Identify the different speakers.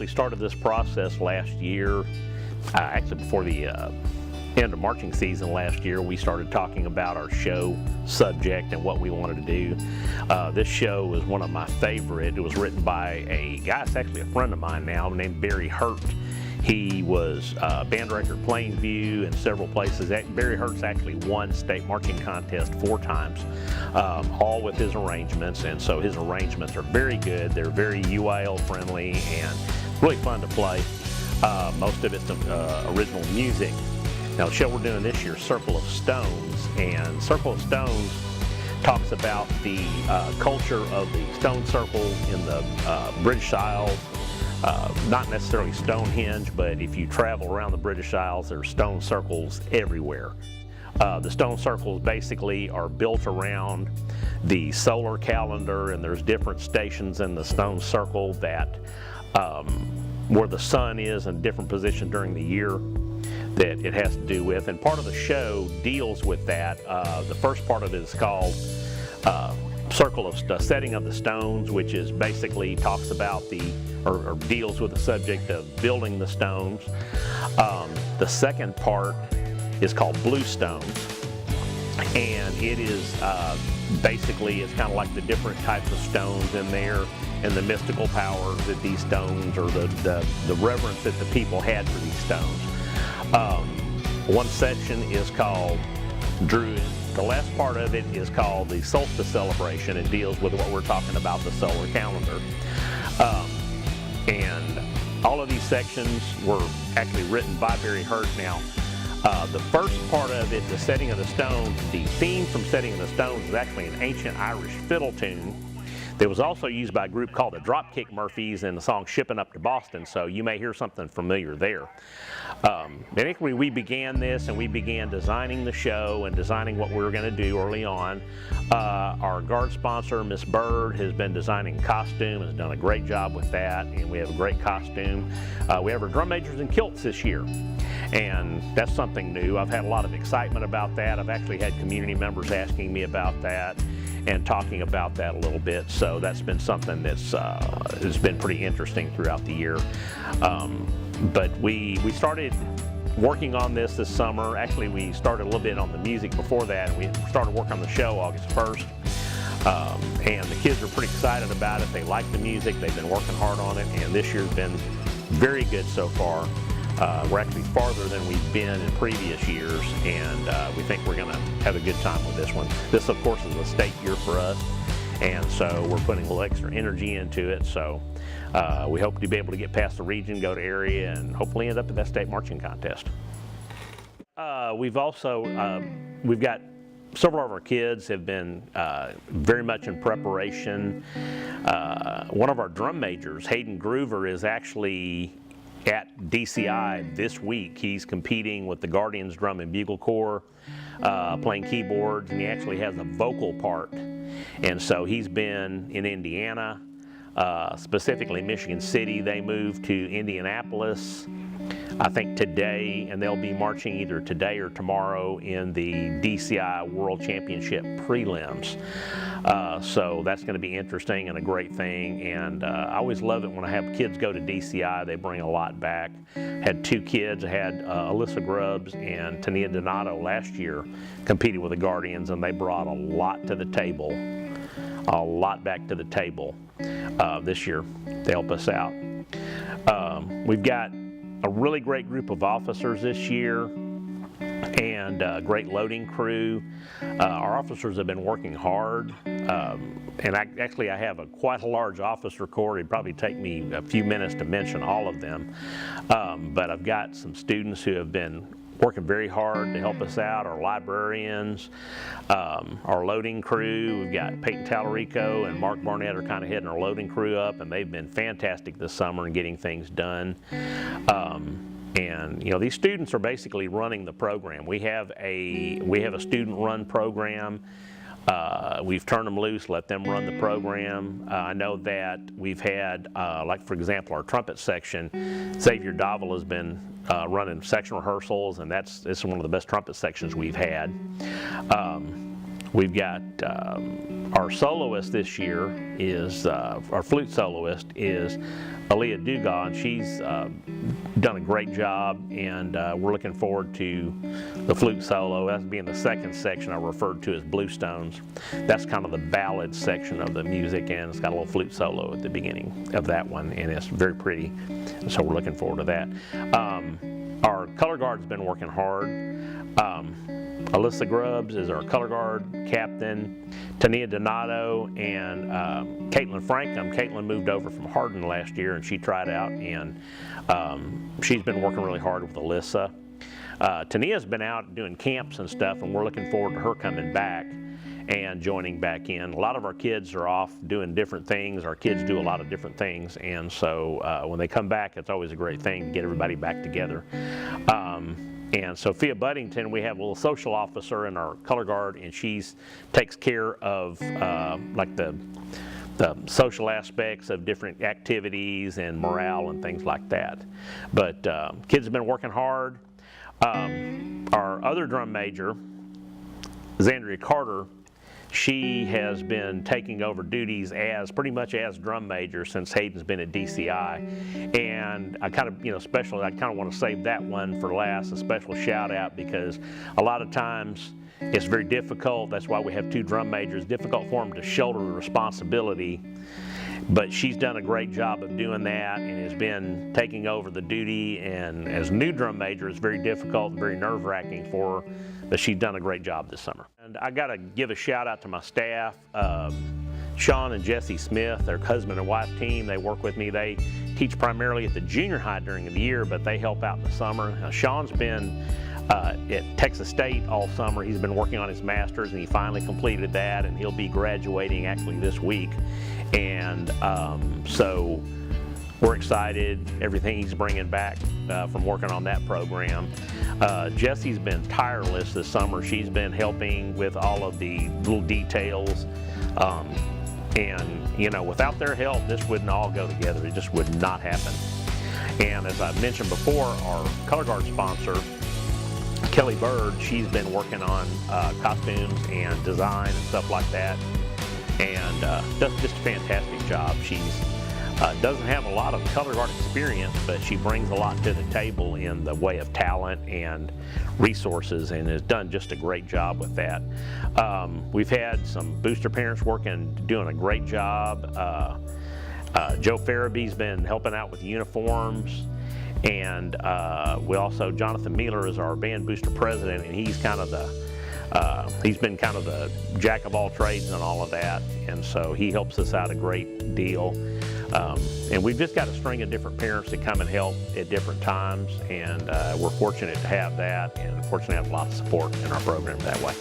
Speaker 1: actually started this process last year, actually before the end of marching season last year. We started talking about our show subject and what we wanted to do. This show was one of my favorite. It was written by a guy, it's actually a friend of mine now, named Barry Hurt. He was band director at Plainview and several places. Barry Hurt's actually won state marching contest 4 times, all with his arrangements, and so his arrangements are very good. They're very UIL friendly and really fun to play. Most of it's original music. Now the show we're doing this year, Circle of Stones, and Circle of Stones talks about the culture of the stone circle in the British Isles. Not necessarily Stonehenge, but if you travel around the British Isles, there's stone circles everywhere. The stone circles basically are built around the solar calendar, and there's different stations in the stone circle that where the sun is in different positions during the year that it has to do with. And part of the show deals with that. The first part of it is called Circle of Setting of the Stones, which is basically talks about or deals with the subject of building the stones. The second part is called Blue Stones, and it is basically it's kind of like the different types of stones in there and the mystical powers that these stones, or the reverence that the people had for these stones. One section is called Druid. The last part of it is called the Solstice Celebration. It deals with what we're talking about, the solar calendar. And all of these sections were actually written by Barry Hurt. Now, the first part of it, the Setting of the Stones, the theme from Setting of the Stones is actually an ancient Irish fiddle tune that was also used by a group called the Dropkick Murphys in the song Shipping Up to Boston, so you may hear something familiar there. Anyway, we began this and we began designing the show and designing what we were going to do early on. Our guard sponsor, Miss Bird, has been designing costume, has done a great job with that, and we have a great costume. We have our drum majors in kilts this year, and that's something new. I've had a lot of excitement about that. I've actually had community members asking me about that and talking about that a little bit, so that's been something that's has been pretty interesting throughout the year. But we started working on this summer. Actually, we started a little bit on the music before that, and we started working on the show August 1st. And the kids are pretty excited about it. They like the music. They've been working hard on it, and this year's been very good so far. We're actually farther than we've been in previous years, and we think we're going to have a good time with this one. This, of course, is a state year for us, and so we're putting a little extra energy into it. So we hope to be able to get past the region, go to area, and hopefully end up at that state marching contest. We've also, we've got several of our kids have been very much in preparation. One of our drum majors, Hayden Groover, is actually at DCI this week. He's competing with the Guardians Drum and Bugle Corps, playing keyboards, and he actually has a vocal part. And so he's been in Indiana, specifically Michigan City. They moved to Indianapolis, I think today, and they'll be marching either today or tomorrow in the DCI World Championship prelims. So that's going to be interesting and a great thing, and I always love it when I have kids go to DCI. They bring a lot back. Had 2 kids. I had Alyssa Grubbs and Tania Donato last year competing with the Guardians, and they brought a lot to the table, a lot back to the table this year to help us out. We've got a really great group of officers this year, and a great loading crew. Our officers have been working hard, and I have quite a large officer corps. It'd probably take me a few minutes to mention all of them, but I've got some students who have been working very hard to help us out, our librarians, our loading crew. We've got Peyton Tallarico and Mark Barnett are kind of heading our loading crew up, and they've been fantastic this summer in getting things done. And you know, these students are basically running the program. We have a student run program. We've turned them loose, let them run the program. I know that we've had, like for example, our trumpet section, Xavier Davel has been running section rehearsals, and it's one of the best trumpet sections we've had. We've got our soloist this year is, our flute soloist is Aaliyah Dugas, and she's done a great job, and we're looking forward to the flute solo. That's being the second section I referred to as Bluestones. That's kind of the ballad section of the music, and it's got a little flute solo at the beginning of that one, and it's very pretty, so we're looking forward to that. Our color guard's been working hard. Alyssa Grubbs is our color guard captain. Tania Donato and Caitlin Frankham. Caitlin moved over from Hardin last year, and she tried out, and she's been working really hard with Alyssa. Tania's been out doing camps and stuff, and we're looking forward to her coming back and joining back in. A lot of our kids are off doing different things. Our kids do a lot of different things, and so when they come back, it's always a great thing to get everybody back together. And Sophia Buddington, we have a little social officer in our color guard, and she takes care of like the social aspects of different activities and morale and things like that. But kids have been working hard. Our other drum major, Zandria Carter, she has been taking over duties as pretty much as drum major since Hayden's been at DCI, and I kind of, I kind of want to save that one for last, a special shout out, because a lot of times it's very difficult. That's why we have two drum majors. Difficult for them to shoulder the responsibility, but she's done a great job of doing that and has been taking over the duty. And as a new drum major, it's very difficult and very nerve-wracking for her, but she's done a great job this summer. And I got to give a shout out to my staff, Sean and Jesse Smith, their husband and wife team. They work with me. They teach primarily at the junior high during the year, but they help out in the summer. Now, Sean's been at Texas State all summer. He's been working on his master's, and he finally completed that, and he'll be graduating actually this week. And so we're excited, everything he's bringing back from working on that program. Jessie's been tireless this summer. She's been helping with all of the little details. And without their help, this wouldn't all go together. It just would not happen. And as I mentioned before, our color guard sponsor, Kelly Bird, she's been working on costumes and design and stuff like that, and does just a fantastic job. She's doesn't have a lot of color guard experience, but she brings a lot to the table in the way of talent and resources, and has done just a great job with that. We've had some booster parents doing a great job. Joe Farabee's been helping out with uniforms. And Jonathan Mealer is our band booster president, and he's kind of he's been kind of the jack of all trades and all of that, and so he helps us out a great deal. And we've just got a string of different parents that come and help at different times, and we're fortunate to have that, and fortunate to have a lot of support in our program that way.